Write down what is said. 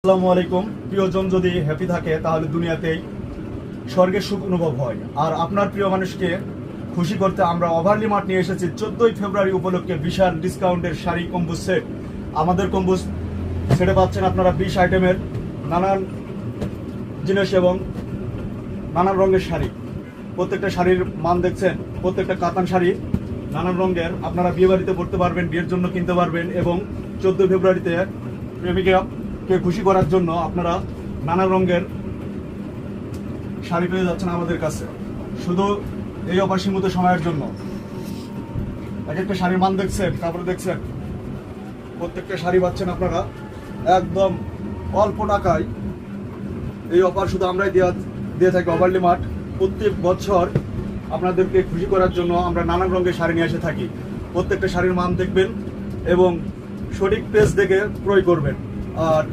আসসালামু আলাইকুম। প্রিয়জন যদি হ্যাপি থাকে তাহলে দুনিয়াতেই স্বর্গের সুখ অনুভব হয়। আর আপনার প্রিয় মানুষকে খুশি করতে আমরা ওভারলি মার্ট নিয়ে এসেছি 14ই ফেব্রুয়ারি উপলক্ষে বিশাল ডিসকাউন্টের শাড়ি কম্বুজ সেট। আমাদের কম্বুজ সেটে পাচ্ছেন আপনারা 20 আইটেমের নানান জিনিস এবং নানান রঙের শাড়ি। প্রত্যেকটা শাড়ির মান দেখছেন, প্রত্যেকটা কাতান শাড়ি নানান রঙের। আপনারা বিয়ে বাড়িতে পড়তে পারবেন, বিয়ের জন্য কিনতে পারবেন এবং 14 ফেব্রুয়ারিতে প্রেমিকাকে খুশি করার জন্য আপনারা নানা রঙের শাড়ি পেয়ে যাচ্ছেন আমাদের কাছে শুধু এই অপাসীমিত সময়ের জন্য। এক একটা শাড়ির মান দেখছেন, তারপরে দেখছেন প্রত্যেকটা শাড়ি পাচ্ছেন আপনারা একদম অল্প টাকায়। এই অফার শুধু আমরাই দিয়ে থাকি ওভারলি মার্ট। প্রত্যেক বছর আপনাদেরকে খুশি করার জন্য আমরা নানান রঙের শাড়ি নিয়ে এসে থাকি। প্রত্যেকটা শাড়ির মান দেখবেন এবং সঠিক পেজ দেখে ক্রয় করবেন। আর